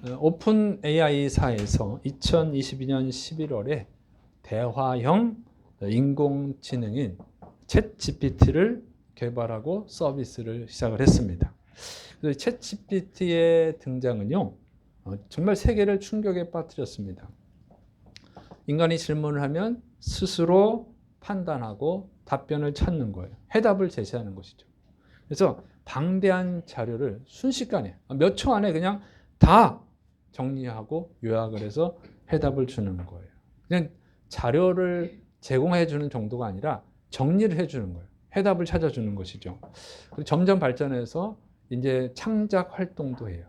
오픈 AI사에서 2022년 11월에 대화형 인공지능인 챗GPT를 개발하고 서비스를 시작을 했습니다. 챗GPT의 등장은요, 정말 세계를 충격에 빠뜨렸습니다. 인간이 질문을 하면 스스로 판단하고 답변을 찾는 거예요. 해답을 제시하는 것이죠. 그래서 방대한 자료를 순식간에 몇 초 안에 그냥 다 정리하고 요약을 해서 해답을 주는 거예요. 그냥 자료를 제공해 주는 정도가 아니라 정리를 해 주는 거예요. 해답을 찾아주는 것이죠. 그리고 점점 발전해서 이제 창작 활동도 해요.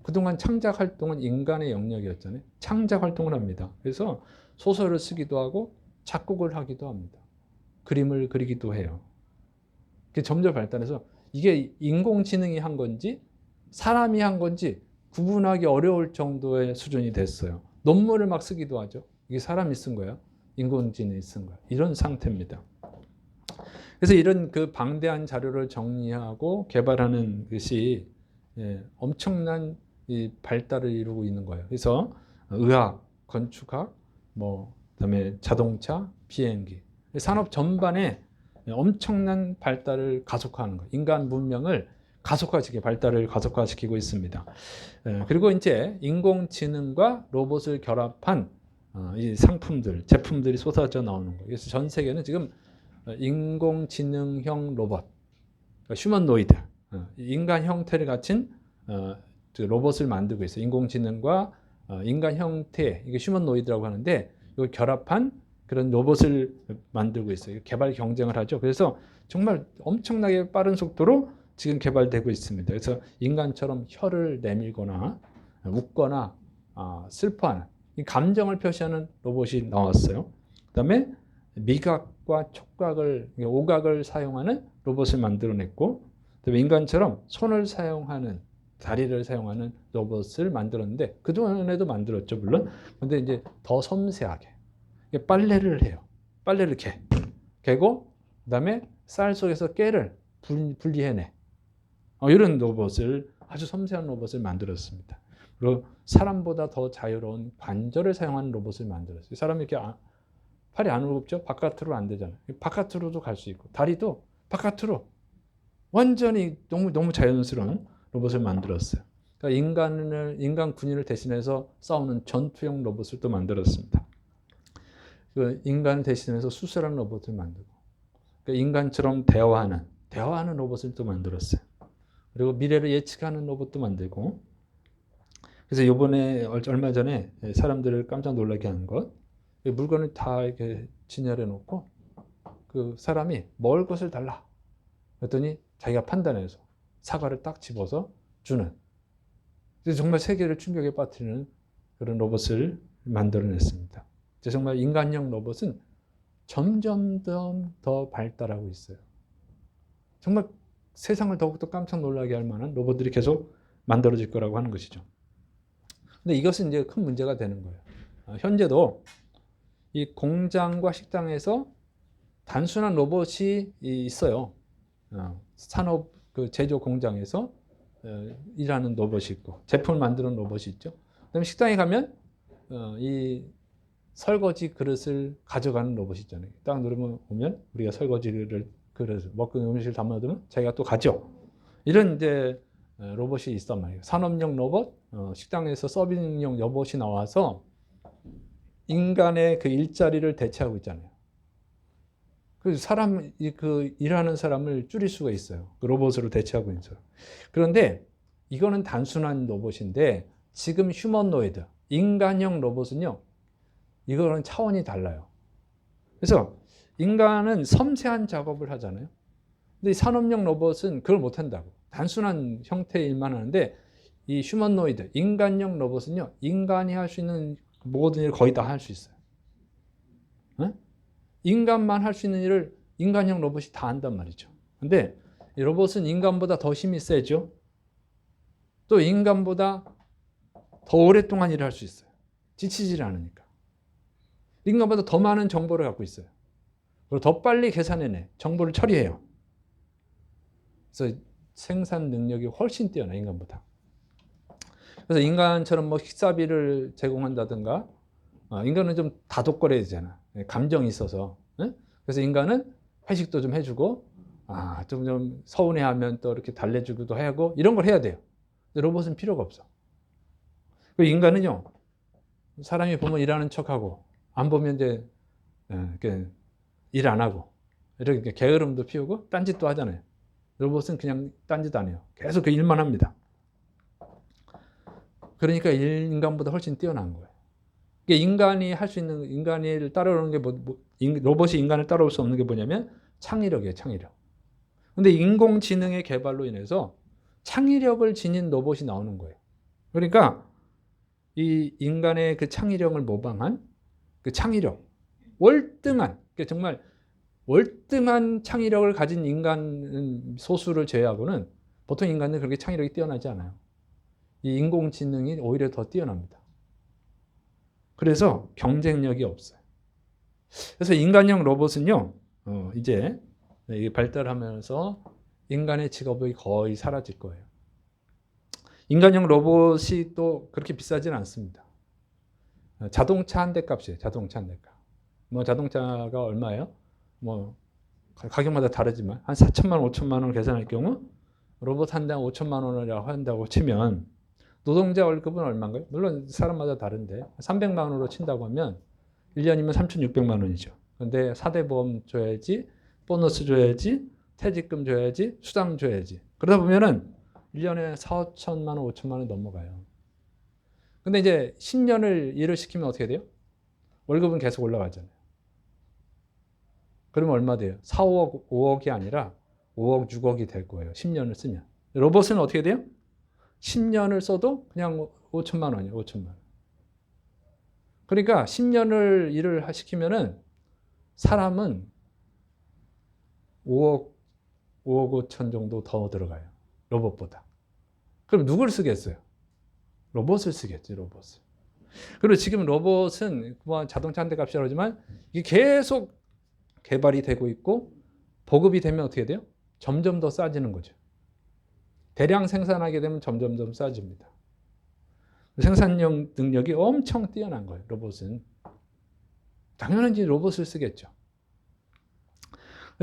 그동안 창작 활동은 인간의 영역이었잖아요. 창작 활동을 합니다. 그래서 소설을 쓰기도 하고 작곡을 하기도 합니다. 그림을 그리기도 해요. 점점 발달해서 이게 인공지능이 한 건지 사람이 한 건지 구분하기 어려울 정도의 수준이 됐어요. 논문을 막 쓰기도 하죠. 이게 사람이 쓴 거야? 인공지능이 쓴 거야? 이런 상태입니다. 그래서 이런 그 방대한 자료를 정리하고 개발하는 것이 엄청난 이 발달을 이루고 있는 거예요. 그래서 의학, 건축학, 그다음에 자동차, 비행기, 산업 전반에 엄청난 발달을 가속화하는 거예요. 인간 문명을 발달을 가속화시키고 있습니다. 그리고 이제 인공지능과 로봇을 결합한 이 상품들, 제품들이 쏟아져 나오는 거예요. 그래서 전 세계는 지금 인공지능형 로봇, 휴머노이드, 인간 형태를 갖춘 로봇을 만들고 있어요. 인공지능과 인간 형태, 이게 휴머노이드라고 하는데 이걸 결합한 그런 로봇을 만들고 있어요. 개발 경쟁을 하죠. 그래서 정말 엄청나게 빠른 속도로 지금 개발되고 있습니다. 그래서 인간처럼 혀를 내밀거나 웃거나 슬퍼하는 이 감정을 표시하는 로봇이 나왔어요. 그다음에 미각과 촉각을, 오각을 사용하는 로봇을 만들어냈고, 그다음에 인간처럼 손을 사용하는, 다리를 사용하는 로봇을 만들었는데 그동안에도 만들었죠, 물론. 근데 이제 더 섬세하게 빨래를 해요. 빨래를 개고 그다음에 쌀 속에서 깨를 분리해내. 이런 로봇을, 아주 섬세한 로봇을 만들었습니다. 그리고 사람보다 더 자유로운 관절을 사용하는 로봇을 만들었어요. 사람이 이렇게 팔이 안 무겁죠? 바깥으로 안 되잖아요. 바깥으로도 갈 수 있고 다리도 바깥으로 완전히 너무 자연스러운 로봇을 만들었어요. 그러니까 인간 군인을 대신해서 싸우는 전투용 로봇을 또 만들었습니다. 인간을 대신해서 수술하는 로봇을 만들고, 그러니까 인간처럼 대화하는 로봇을 또 만들었어요. 그리고 미래를 예측하는 로봇도 만들고. 그래서 이번에 얼마 전에 사람들을 깜짝 놀라게 한 것, 물건을 다 이렇게 진열해 놓고 그 사람이 먹을 것을 달라 그랬더니 자기가 판단해서 사과를 딱 집어서 주는, 정말 세계를 충격에 빠뜨리는 그런 로봇을 만들어냈습니다. 정말 인간형 로봇은 점점 더 발달하고 있어요. 정말 세상을 더욱더 깜짝 놀라게 할 만한 로봇들이 계속 만들어질 거라고 하는 것이죠. 근데 이것은 이제 큰 문제가 되는 거예요. 현재도 이 공장과 식당에서 단순한 로봇이 있어요. 산업 그 제조 공장에서 일하는 로봇이 있고, 제품을 만드는 로봇이 있죠. 그다음에 식당에 가면 이 설거지 그릇을 가져가는 로봇이 있잖아요. 딱 누르면 오면 우리가 설거지 그릇을 먹고 음식을 담아두면 자기가 또 가죠. 이런 이제 로봇이 있단 말이에요. 산업용 로봇, 식당에서 서빙용 로봇이 나와서 인간의 그 일자리를 대체하고 있잖아요. 그 일하는 사람을 줄일 수가 있어요. 그 로봇으로 대체하고 있어요. 그런데 이거는 단순한 로봇인데 지금 휴머노이드, 인간형 로봇은요, 이거는 차원이 달라요. 그래서 인간은 섬세한 작업을 하잖아요. 근데 이 산업용 로봇은 그걸 못한다고. 단순한 형태의 일만 하는데 이 휴머노이드, 인간형 로봇은요, 인간이 할 수 있는 모든 일을 거의 다 할 수 있어요. 네? 인간만 할 수 있는 일을 인간형 로봇이 다 한단 말이죠. 근데 이 로봇은 인간보다 더 힘이 세죠. 또 인간보다 더 오랫동안 일을 할 수 있어요. 지치질 않으니까. 인간보다 더 많은 정보를 갖고 있어요. 그리고 더 빨리 계산해내. 정보를 처리해요. 그래서 생산 능력이 훨씬 뛰어나, 인간보다. 그래서 인간처럼 뭐 식사비를 제공한다든가, 인간은 좀 다독거려야 되잖아. 감정이 있어서. 응? 그래서 인간은 회식도 좀 해주고, 좀 서운해하면 또 이렇게 달래주기도 하고, 이런 걸 해야 돼요. 근데 로봇은 필요가 없어. 그 인간은요, 사람이 보면 일하는 척하고, 안 보면 이제 일 안 하고, 이렇게 게으름도 피우고 딴짓도 하잖아요. 로봇은 그냥 딴짓 안 해요. 계속 그 일만 합니다. 그러니까 인간보다 훨씬 뛰어난 거예요. 인간이 할 수 있는, 인간을 따라오는 게 로봇이 인간을 따라올 수 없는 게 뭐냐면 창의력이에요, 창의력. 근데 인공지능의 개발로 인해서 창의력을 지닌 로봇이 나오는 거예요. 그러니까 이 인간의 그 창의력을 모방한 그 창의력, 월등한, 정말 월등한 창의력을 가진 인간 소수를 제외하고는 보통 인간은 그렇게 창의력이 뛰어나지 않아요. 이 인공지능이 오히려 더 뛰어납니다. 그래서 경쟁력이 없어요. 그래서 인간형 로봇은요, 이제 발달하면서 인간의 직업이 거의 사라질 거예요. 인간형 로봇이 또 그렇게 비싸지는 않습니다. 자동차 한 대 값이에요. 자동차 한 대 값. 뭐 자동차가 얼마예요? 뭐 가격마다 다르지만 한 4천만 원, 5천만 원을 계산할 경우 로봇 한 대 5천만 원이라고 한다고 치면 노동자 월급은 얼마인가요? 물론 사람마다 다른데 300만 원으로 친다고 하면 1년이면 3,600만 원이죠. 근데 4대 보험 줘야지, 보너스 줘야지, 퇴직금 줘야지, 수당 줘야지. 그러다 보면은 1년에 4천만 원, 5천만 원 넘어가요. 근데 이제 10년을 일을 시키면 어떻게 돼요? 월급은 계속 올라가잖아요. 그러면 얼마 돼요? 4, 5억, 5억이 아니라 5억, 6억이 될 거예요. 10년을 쓰면. 로봇은 어떻게 돼요? 10년을 써도 그냥 5천만 원이에요. 5천만 원. 그러니까 10년을 일을 시키면은 사람은 5억 5천 정도 더 들어가요. 로봇보다. 그럼 누굴 쓰겠어요? 로봇을 쓰겠지, 로봇을. 그리고 지금 로봇은 뭐 자동차 한 대 값이라고 하지만 이게 계속 개발이 되고 있고 보급이 되면 어떻게 돼요? 점점 더 싸지는 거죠. 대량 생산하게 되면 점점 더 싸집니다. 생산력 능력이 엄청 뛰어난 거예요, 로봇은. 당연히 로봇을 쓰겠죠.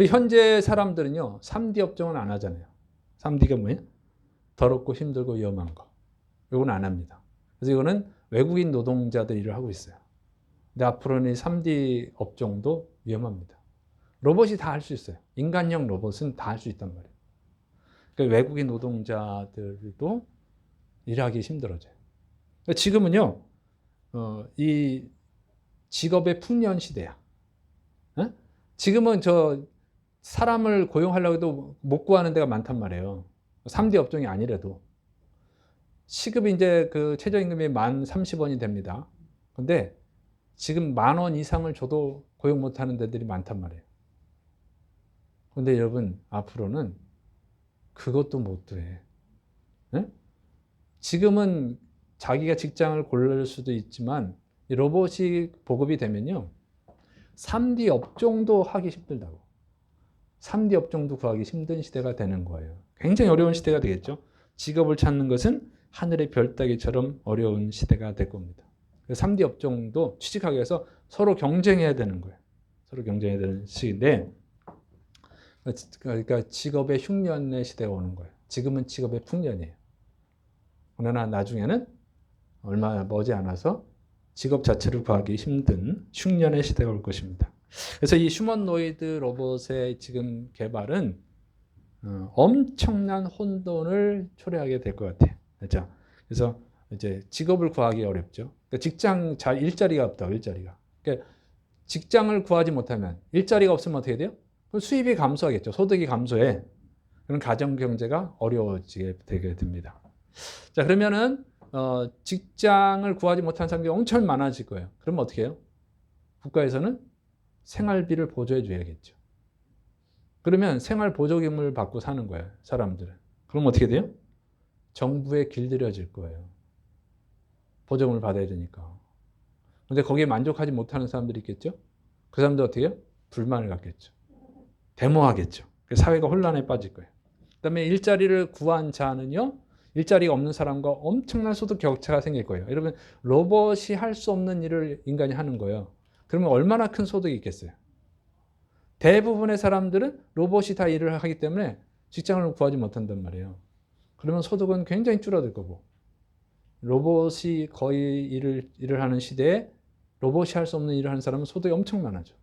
현재 사람들은요, 3D 업종은 안 하잖아요. 3D가 뭐예요? 더럽고 힘들고 위험한 거. 이건 안 합니다. 그래서 이거는 외국인 노동자들이 일을 하고 있어요. 근데 앞으로는 3D 업종도 위험합니다. 로봇이 다 할 수 있어요. 인간형 로봇은 다 할 수 있단 말이에요. 그러니까 외국인 노동자들도 일하기 힘들어져요. 그러니까 지금은요, 이 직업의 풍년 시대야. 에? 지금은 사람을 고용하려고 해도 못 구하는 데가 많단 말이에요. 3D 업종이 아니라도. 시급이 이제 그 최저임금이 1030원이 됩니다. 근데 지금 10,000원 이상을 줘도 고용 못 하는 데들이 많단 말이에요. 근데 여러분, 앞으로는 그것도 못 해. 네? 지금은 자기가 직장을 고를 수도 있지만 로봇이 보급이 되면요, 3D 업종도 하기 힘들다고. 3D 업종도 구하기 힘든 시대가 되는 거예요. 굉장히 어려운 시대가 되겠죠. 직업을 찾는 것은 하늘의 별 따기처럼 어려운 시대가 될 겁니다. 3D 업종도 취직하기 위해서 서로 경쟁해야 되는 거예요. 서로 경쟁해야 되는 시기인데, 그러니까 직업의 흉년의 시대가 오는 거예요. 지금은 직업의 풍년이에요. 그러나 나중에는 얼마 머지않아서 직업 자체를 구하기 힘든 흉년의 시대가 올 것입니다. 그래서 이 휴머노이드 로봇의 지금 개발은 엄청난 혼돈을 초래하게 될 것 같아요. 그렇죠? 그래서 이제 직업을 구하기 어렵죠. 그러니까 일자리가 없다고, 일자리가. 그러니까 직장을 구하지 못하면 일자리가 없으면 어떻게 돼요? 수입이 감소하겠죠. 소득이 감소해. 그런 가정 경제가 어려워지게 되게 됩니다. 자, 그러면은 직장을 구하지 못한 사람들이 엄청 많아질 거예요. 그러면 어떻게 해요? 국가에서는 생활비를 보조해 줘야겠죠. 그러면 생활 보조금을 받고 사는 거예요, 사람들은. 그럼 어떻게 돼요? 정부에 길들여질 거예요. 보조금을 받아야 되니까. 근데 거기에 만족하지 못하는 사람들이 있겠죠? 그 사람들 어떻게 해요? 불만을 갖겠죠. 데모하겠죠. 사회가 혼란에 빠질 거예요. 그 다음에 일자리를 구한 자는요, 일자리가 없는 사람과 엄청난 소득 격차가 생길 거예요. 여러분, 로봇이 할 수 없는 일을 인간이 하는 거예요. 그러면 얼마나 큰 소득이 있겠어요? 대부분의 사람들은 로봇이 다 일을 하기 때문에 직장을 구하지 못한단 말이에요. 그러면 소득은 굉장히 줄어들 거고, 로봇이 거의 일을 하는 시대에 로봇이 할 수 없는 일을 하는 사람은 소득이 엄청 많아져.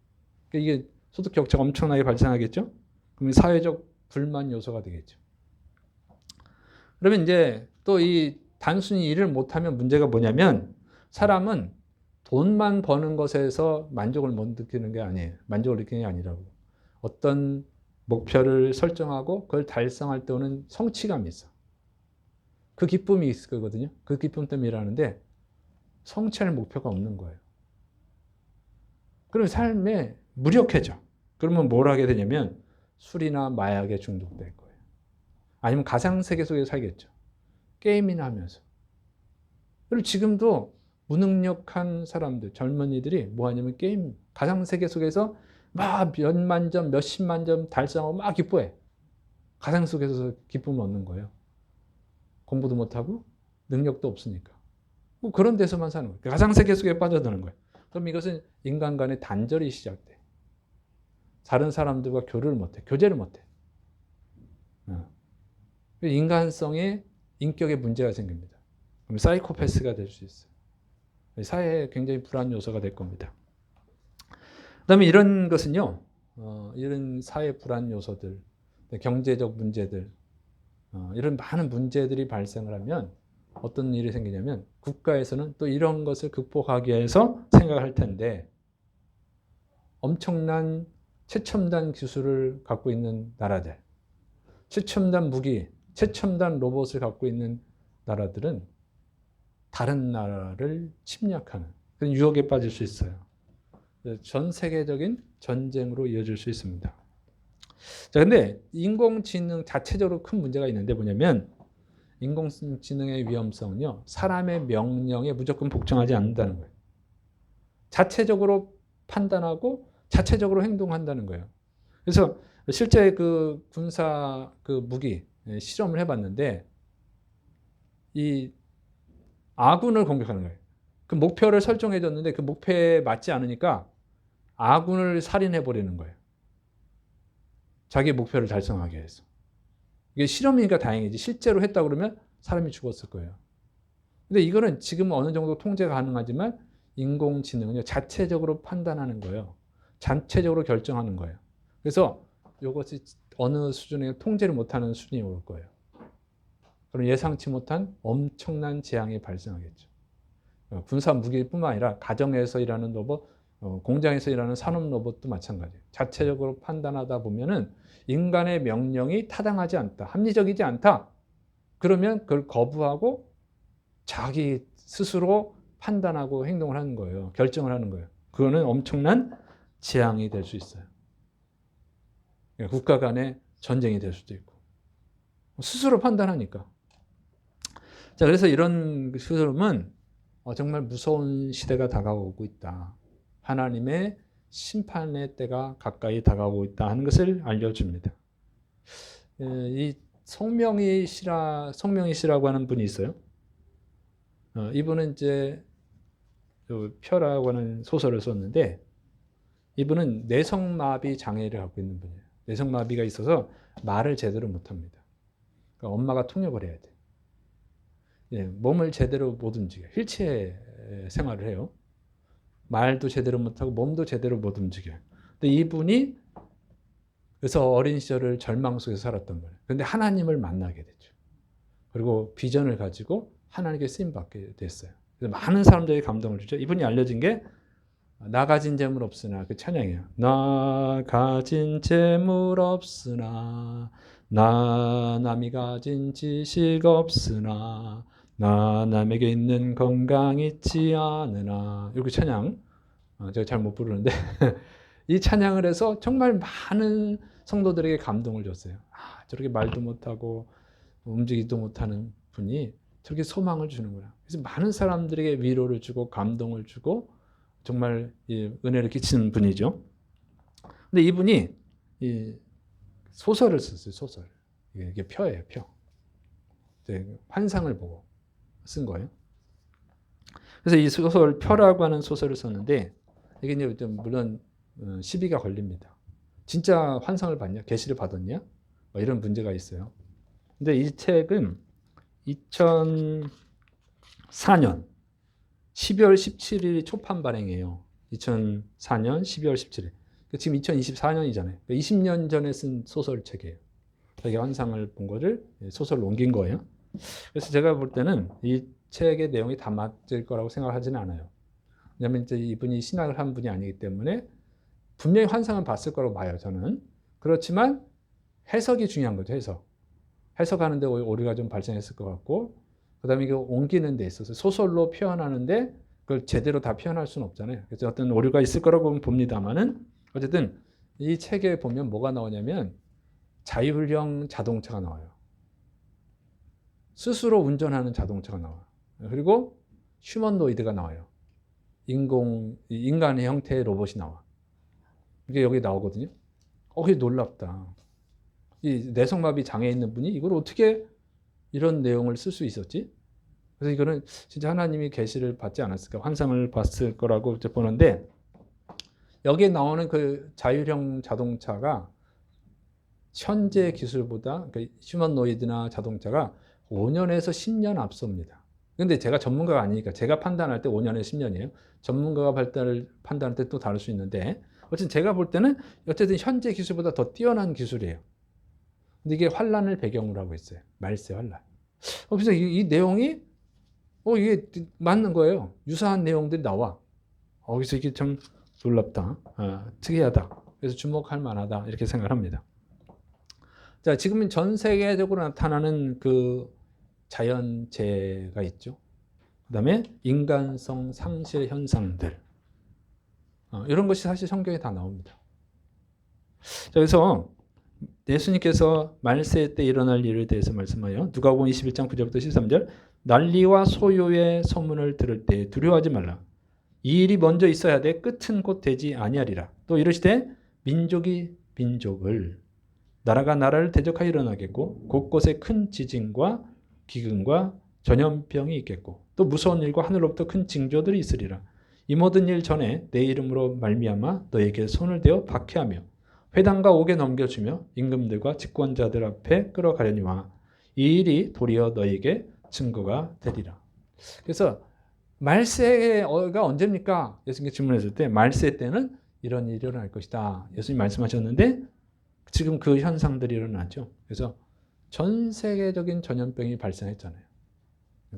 그러니까 이게 소득 격차가 엄청나게 발생하겠죠? 그러면 사회적 불만 요소가 되겠죠. 그러면 이제 또 이 단순히 일을 못하면 문제가 뭐냐면, 사람은 돈만 버는 것에서 만족을 못 느끼는 게 아니에요. 만족을 느끼는 게 아니라고. 어떤 목표를 설정하고 그걸 달성할 때 오는 성취감이 있어. 그 기쁨이 있을 거거든요. 그 기쁨 때문에 일하는데 성취할 목표가 없는 거예요. 그럼 삶에 무력해져. 그러면 뭘 하게 되냐면 술이나 마약에 중독될 거예요. 아니면 가상세계 속에 살겠죠. 게임이나 하면서. 그리고 지금도 무능력한 사람들, 젊은이들이 뭐 하냐면 게임, 가상세계 속에서 막 몇만 점, 몇십만 점 달성하고 막 기뻐해. 가상 속에서 기쁨을 얻는 거예요. 공부도 못하고 능력도 없으니까. 뭐 그런 데서만 사는 거예요. 가상세계 속에 빠져드는 거예요. 그럼 이것은 인간 간의 단절이 시작돼. 다른 사람들과 교류를 못해. 교제를 못해. 인간성에 인격에 문제가 생깁니다. 그럼 사이코패스가 될 수 있어요. 사회에 굉장히 불안 요소가 될 겁니다. 그 다음에 이런 것은요, 이런 사회 불안 요소들, 경제적 문제들, 이런 많은 문제들이 발생을 하면 어떤 일이 생기냐면 국가에서는 또 이런 것을 극복하기 위해서 생각할 텐데, 엄청난 최첨단 기술을 갖고 있는 나라들, 최첨단 무기, 최첨단 로봇을 갖고 있는 나라들은 다른 나라를 침략하는 그런 유혹에 빠질 수 있어요. 전 세계적인 전쟁으로 이어질 수 있습니다. 자, 근데 인공지능 자체적으로 큰 문제가 있는데 뭐냐면, 인공지능의 위험성은요, 사람의 명령에 무조건 복종하지 않는다는 거예요. 자체적으로 판단하고 자체적으로 행동한다는 거예요. 그래서 실제 그 군사 그 무기 실험을 해봤는데, 이 아군을 공격하는 거예요. 그 목표를 설정해 줬는데 그 목표에 맞지 않으니까 아군을 살인해 버리는 거예요. 자기 목표를 달성하기 위해서. 이게 실험이니까 다행이지, 실제로 했다 그러면 사람이 죽었을 거예요. 근데 이거는 지금 어느 정도 통제가 가능하지만 인공지능은 자체적으로 판단하는 거예요. 자체적으로 결정하는 거예요. 그래서 이것이 어느 수준에 통제를 못하는 수준이 올 거예요. 그럼 예상치 못한 엄청난 재앙이 발생하겠죠. 군사 무기뿐만 아니라 가정에서 일하는 로봇, 공장에서 일하는 산업 로봇도 마찬가지예요. 자체적으로 판단하다 보면은 인간의 명령이 타당하지 않다, 합리적이지 않다. 그러면 그걸 거부하고 자기 스스로 판단하고 행동을 하는 거예요. 결정을 하는 거예요. 그거는 엄청난 재앙이 될 수 있어요. 국가 간의 전쟁이 될 수도 있고. 스스로 판단하니까. 자, 그래서 이런 흐름은 정말 무서운 시대가 다가오고 있다. 하나님의 심판의 때가 가까이 다가오고 있다 하는 것을 알려줍니다. 이 성명이 씨라고 하는 분이 있어요. 이분은 이제 표라고 하는 소설을 썼는데, 이분은 뇌성마비 장애를 갖고 있는 분이에요. 뇌성마비가 있어서 말을 제대로 못합니다. 그러니까 엄마가 통역을 해야 돼. 몸을 제대로 못 움직여. 휠체어 생활을 해요. 말도 제대로 못하고 몸도 제대로 못 움직여요. 근데 이분이 그래서 어린 시절을 절망 속에서 살았던 거예요. 그런데 하나님을 만나게 됐죠. 그리고 비전을 가지고 하나님께 쓰임받게 됐어요. 그래서 많은 사람들이 감동을 주죠. 이분이 알려진 게 나 가진 재물 없으나, 그 찬양이에요. 나 가진 재물 없으나, 나 남이 가진 지식 없으나, 나 남에게 있는 건강 있지 않으나, 이렇게 찬양, 제가 잘 못 부르는데 이 찬양을 해서 정말 많은 성도들에게 감동을 줬어요. 저렇게 말도 못하고 움직이지도 못하는 분이 저렇게 소망을 주는구나. 그래서 많은 사람들에게 위로를 주고 감동을 주고 정말 은혜를 끼치는 분이죠. 근데 이분이 소설을 썼어요. 소설. 이게 표예요, 표. 이제 환상을 보고 쓴 거예요. 그래서 이 소설 표라고 하는 소설을 썼는데 이게 이제 좀 물론 시비가 걸립니다. 진짜 환상을 봤냐? 계시를 받았냐? 뭐 이런 문제가 있어요. 근데 이 책은 2004년 12월 17일이 초판 발행이에요. 2004년 12월 17일. 지금 2024년이잖아요. 20년 전에 쓴 소설책이에요. 자기 환상을 본 거를 소설로 옮긴 거예요. 그래서 제가 볼 때는 이 책의 내용이 다 맞을 거라고 생각하지는 않아요. 왜냐하면 이제 이분이 신학을 한 분이 아니기 때문에 분명히 환상을 봤을 거라고 봐요, 저는. 그렇지만 해석이 중요한 거죠, 해석. 해석하는데 오류가 좀 발생했을 것 같고, 그 다음에 이거 옮기는 데 있어서 소설로 표현하는데 그걸 제대로 다 표현할 수는 없잖아요. 그래서 어떤 오류가 있을 거라고 봅니다만은 어쨌든 이 책에 보면 뭐가 나오냐면 자율형 자동차가 나와요. 스스로 운전하는 자동차가 나와요. 그리고 휴머노이드가 나와요. 인간의 형태의 로봇이 나와. 이게 여기 나오거든요. 그게 놀랍다. 이 내성마비 장애 있는 분이 이걸 어떻게 이런 내용을 쓸 수 있었지? 그래서 이거는 진짜 하나님이 계시를 받지 않았을까, 환상을 봤을 거라고 보는데, 여기에 나오는 그 자율형 자동차가 현재 기술보다, 그러니까 휴머노이드나 자동차가 5년에서 10년 앞섭니다. 근데 제가 전문가가 아니니까 제가 판단할 때 5년에서 10년이에요. 전문가가 판단할 때 또 다를 수 있는데, 어쨌든 제가 볼 때는 어쨌든 현재 기술보다 더 뛰어난 기술이에요. 근데 이게 환란을 배경으로 하고 있어요. 말세 환란. 그래서 이 내용이 이게 맞는 거예요. 유사한 내용들이 나와. 그래서 이게 참 놀랍다. 특이하다. 그래서 주목할 만하다. 이렇게 생각합니다. 자, 지금 전 세계적으로 나타나는 그 자연재해가 있죠. 그 다음에 인간성 상실 현상들. 이런 것이 사실 성경에 다 나옵니다. 자, 그래서 예수님께서 말세 때 일어날 일에 대해서 말씀하여 누가복음 21장 9절부터 13절 난리와 소요의 소문을 들을 때 두려워하지 말라. 이 일이 먼저 있어야 돼 끝은 곧 되지 아니하리라. 또 이르시되 민족이 민족을 나라가 나라를 대적하여 일어나겠고 곳곳에 큰 지진과 기근과 전염병이 있겠고 또 무서운 일과 하늘로부터 큰 징조들이 있으리라. 이 모든 일 전에 내 이름으로 말미암아 너에게 손을 대어 박해하며 회당과 옥에 넘겨주며 임금들과 집권자들 앞에 끌어가려니와 이 일이 도리어 너에게 증거가 되리라. 그래서 말세가 언제입니까? 예수님께 질문했을 때 말세 때는 이런 일이 일어날 것이다. 예수님 말씀하셨는데 지금 그 현상들이 일어나죠. 그래서 전 세계적인 전염병이 발생했잖아요.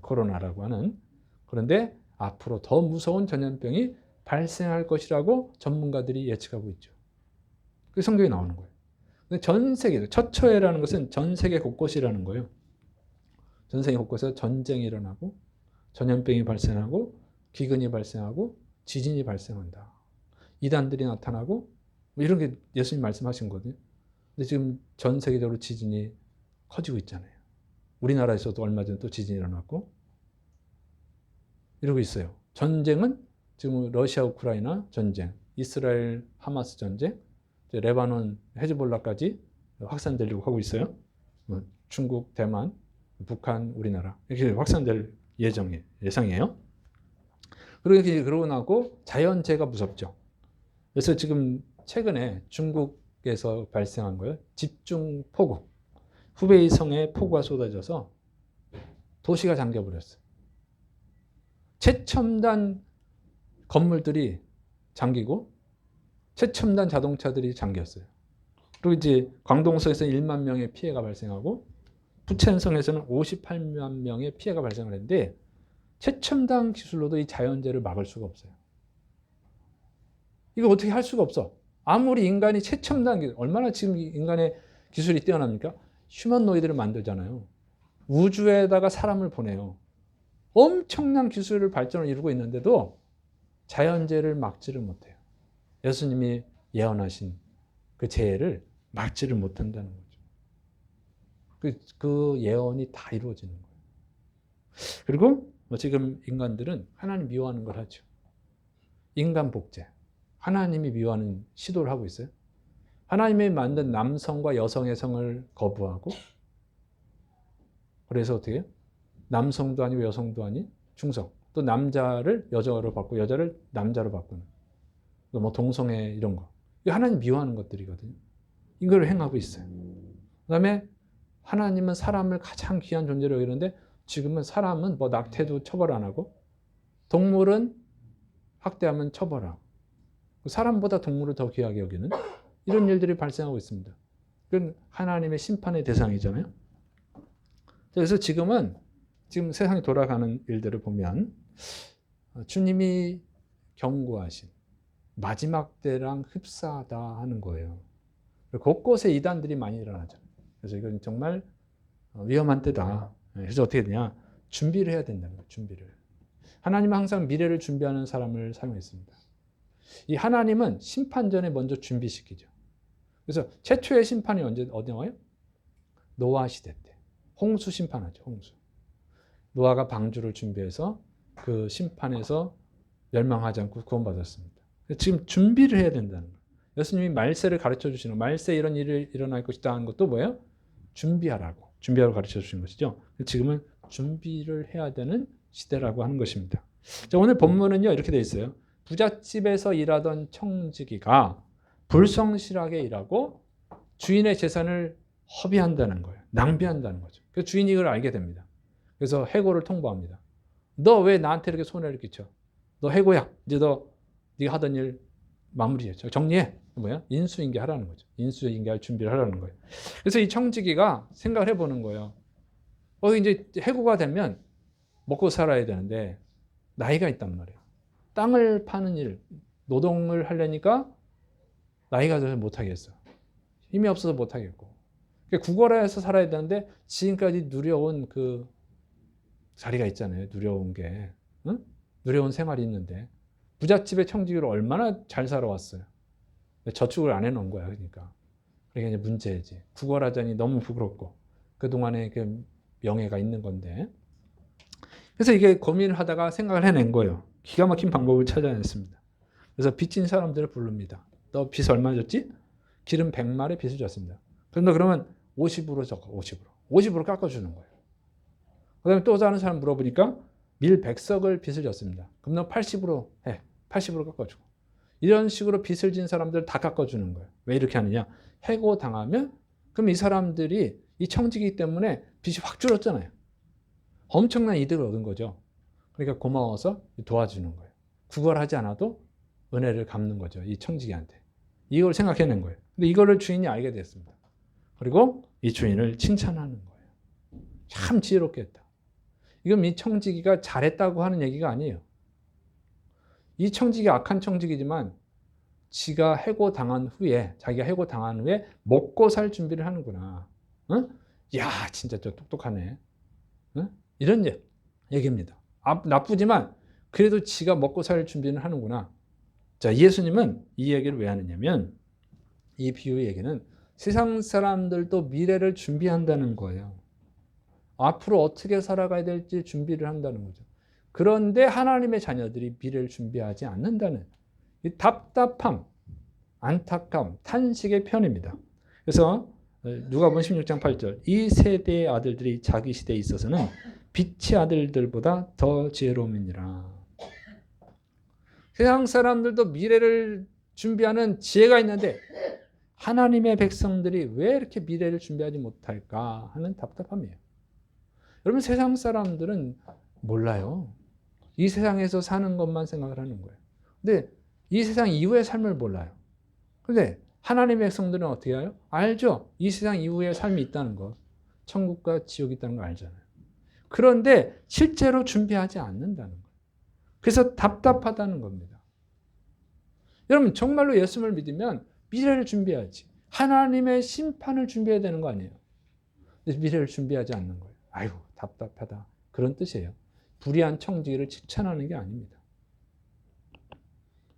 코로나라고 하는. 그런데 앞으로 더 무서운 전염병이 발생할 것이라고 전문가들이 예측하고 있죠. 그 성경에 나오는 거예요. 근데 전 세계, 처처해라는 것은 전 세계 곳곳이라는 거예요. 전 세계 곳곳에서 전쟁이 일어나고 전염병이 발생하고 기근이 발생하고 지진이 발생한다. 이단들이 나타나고 이런 게 예수님 말씀하신 거거든요. 근데 지금 전 세계적으로 지진이 커지고 있잖아요. 우리나라에서도 얼마 전에 또 지진이 일어났고 이러고 있어요. 전쟁은 지금 러시아 우크라이나 전쟁, 이스라엘 하마스 전쟁, 레바논 헤즈볼라까지 확산되려고 하고 있어요. 중국, 대만, 북한, 우리나라 이렇게 확산될 예상이에요. 그러고 나고 자연재해가 무섭죠. 그래서 지금 최근에 중국에서 발생한 거예요. 집중 폭우. 후베이 성에 폭우가 쏟아져서 도시가 잠겨버렸어요. 최첨단 건물들이 잠기고 최첨단 자동차들이 잠겼어요. 그리고 이제 광동성에서 1만 명의 피해가 발생하고 부첸성에서는 58만 명의 피해가 발생을 했는데 최첨단 기술로도 이 자연재해를 막을 수가 없어요. 이거 어떻게 할 수가 없어. 아무리 인간이 최첨단 기술, 얼마나 지금 인간의 기술이 뛰어납니까? 휴머노이드를 만들잖아요. 우주에다가 사람을 보내요. 엄청난 기술을 발전을 이루고 있는데도 자연재해를 막지를 못해요. 예수님이 예언하신 그 재해를 막지를 못한다는 거죠. 그 예언이 다 이루어지는 거예요. 그리고 지금 인간들은 하나님 미워하는 걸 하죠. 인간 복제. 하나님이 미워하는 시도를 하고 있어요. 하나님이 만든 남성과 여성의 성을 거부하고 그래서 어떻게 해요? 남성도 아니고 여성도 아닌 중성. 또 남자를 여자로 바꾸고 여자를 남자로 바꾸는. 또 뭐 동성애 이런 거. 이거 하나님 미워하는 것들이거든요. 이걸 행하고 있어요. 그다음에 하나님은 사람을 가장 귀한 존재로 여기는데 지금은 사람은 뭐 낙태도 처벌 안 하고 동물은 학대하면 처벌하고 사람보다 동물을 더 귀하게 여기는 이런 일들이 발생하고 있습니다. 그건 하나님의 심판의 대상이잖아요. 그래서 지금 세상이 돌아가는 일들을 보면 주님이 경고하신 마지막 때랑 흡사하다 하는 거예요. 곳곳에 이단들이 많이 일어나죠. 그래서 이건 정말 위험한 때다. 그래서 어떻게 되냐? 준비를 해야 된다는 거예요. 준비를. 하나님은 항상 미래를 준비하는 사람을 사용했습니다. 이 하나님은 심판 전에 먼저 준비시키죠. 그래서 최초의 심판이 어디 나와요? 노아 시대 때. 홍수 심판하죠. 홍수. 노아가 방주를 준비해서 그 심판에서 멸망하지 않고 구원받았습니다. 지금 준비를 해야 된다는 거예요. 예수님이 말세를 가르쳐 주시는 거예요. 말세 이런 일이 일어날 것이다 하는 것도 뭐예요? 준비하라고 가르쳐 주시는 것이죠. 지금은 준비를 해야 되는 시대라고 하는 것입니다. 자, 오늘 본문은요 이렇게 되어 있어요. 부잣집에서 일하던 청지기가 불성실하게 일하고 주인의 재산을 허비한다는 거예요. 낭비한다는 거죠. 그래서 주인이 이걸 알게 됩니다. 그래서 해고를 통보합니다. 너 왜 나한테 이렇게 손해를 끼쳐? 너 해고야. 이제 네가 하던 일 마무리해. 정리해. 뭐야? 인수인계하라는 거죠. 인수인계할 준비를 하라는 거예요. 그래서 이 청지기가 생각을 해보는 거예요. 이제 해고가 되면 먹고 살아야 되는데 나이가 있단 말이에요. 땅을 파는 일, 노동을 하려니까 나이가 들어서 못하겠어. 힘이 없어서 못하겠고. 구걸해서 살아야 되는데 지금까지 누려온 그 자리가 있잖아요. 누려온 게. 응? 누려온 생활이 있는데 부잣집의 청지기로 얼마나 잘 살아왔어요. 저축을 안 해놓은 거야. 그러니까 이제 문제지. 구걸하자니 너무 부끄럽고 그동안에 그 명예가 있는 건데. 그래서 이게 고민을 하다가 생각을 해낸 거예요. 기가 막힌 방법을 찾아냈습니다. 그래서 빚진 사람들을 부릅니다. 너 빚 얼마 줬지? 기름 100마리 빚을 줬습니다. 그런데 그러면 50으로 적어. 50으로 깎아주는 거예요. 그 다음에 또 다른 사람 물어보니까 밀 100석을 빚을 졌습니다. 그럼 너 80으로 해. 80으로 깎아주고. 이런 식으로 빚을 진 사람들 다 깎아주는 거예요. 왜 이렇게 하느냐? 해고당하면 그럼 이 사람들이 이 청지기 때문에 빚이 확 줄었잖아요. 엄청난 이득을 얻은 거죠. 그러니까 고마워서 도와주는 거예요. 구걸하지 않아도 은혜를 갚는 거죠. 이 청지기한테. 이걸 생각해낸 거예요. 근데 이거를 주인이 알게 됐습니다. 그리고 이 주인을 칭찬하는 거예요. 참 지혜롭게 했다. 이건 이 청지기가 잘했다고 하는 얘기가 아니에요. 이 청지기가 악한 청지기지만 자기가 해고당한 후에 먹고 살 준비를 하는구나. 응? 야, 진짜 저 똑똑하네. 응? 이런 얘기입니다. 나쁘지만 그래도 지가 먹고 살 준비는 하는구나. 자, 예수님은 이 얘기를 왜 하느냐면 이 비유의 얘기는 세상 사람들도 미래를 준비한다는 거예요. 앞으로 어떻게 살아가야 될지 준비를 한다는 거죠. 그런데 하나님의 자녀들이 미래를 준비하지 않는다는 이 답답함, 안타까움, 탄식의 편입니다. 그래서 누가복음 16장 8절 이 세대의 아들들이 자기 시대에 있어서는 빛의 아들들보다 더 지혜로움이니라. 세상 사람들도 미래를 준비하는 지혜가 있는데 하나님의 백성들이 왜 이렇게 미래를 준비하지 못할까 하는 답답함이에요. 여러분 세상 사람들은 몰라요. 이 세상에서 사는 것만 생각을 하는 거예요. 근데 이 세상 이후의 삶을 몰라요. 근데 하나님의 백성들은 어떻게 해요? 알죠. 이 세상 이후의 삶이 있다는 거. 천국과 지옥이 있다는 거 알잖아요. 그런데 실제로 준비하지 않는다는 거예요. 그래서 답답하다는 겁니다. 여러분 정말로 예수님을 믿으면 미래를 준비해야지. 하나님의 심판을 준비해야 되는 거 아니에요. 근데 미래를 준비하지 않는 거예요. 아이고 답답하다. 그런 뜻이에요. 불의한 청지기를 칭찬하는 게 아닙니다.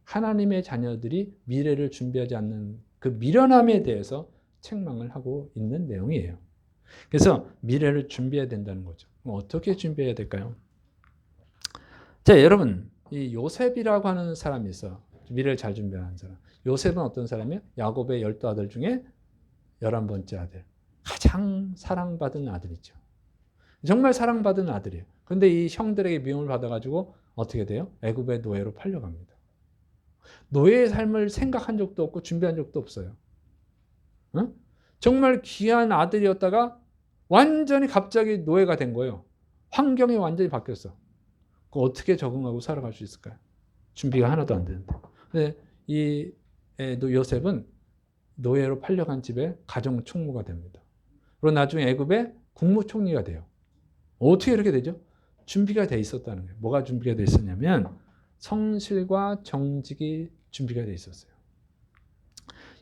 하나님의 자녀들이 미래를 준비하지 않는 그 미련함에 대해서 책망을 하고 있는 내용이에요. 그래서 미래를 준비해야 된다는 거죠. 어떻게 준비해야 될까요? 자, 여러분, 이 요셉이라고 하는 사람이 있어. 미래를 잘 준비하는 사람. 요셉은 어떤 사람이에요? 야곱의 12아들 중에 11번째 아들. 가장 사랑받은 아들이죠. 정말 사랑받은 아들이에요. 그런데 이 형들에게 미움을 받아가지고 어떻게 돼요? 애굽의 노예로 팔려갑니다. 노예의 삶을 생각한 적도 없고 준비한 적도 없어요. 응? 정말 귀한 아들이었다가 완전히 갑자기 노예가 된 거예요. 환경이 완전히 바뀌었어. 그 어떻게 적응하고 살아갈 수 있을까요? 준비가 하나도 안 되는데. 근데 이 요셉은 노예로 팔려간 집에 가정 총무가 됩니다. 그리고 나중에 애굽의 국무총리가 돼요. 어떻게 이렇게 되죠? 준비가 돼 있었다는 거예요. 뭐가 준비가 돼 있었냐면 성실과 정직이 준비가 돼 있었어요.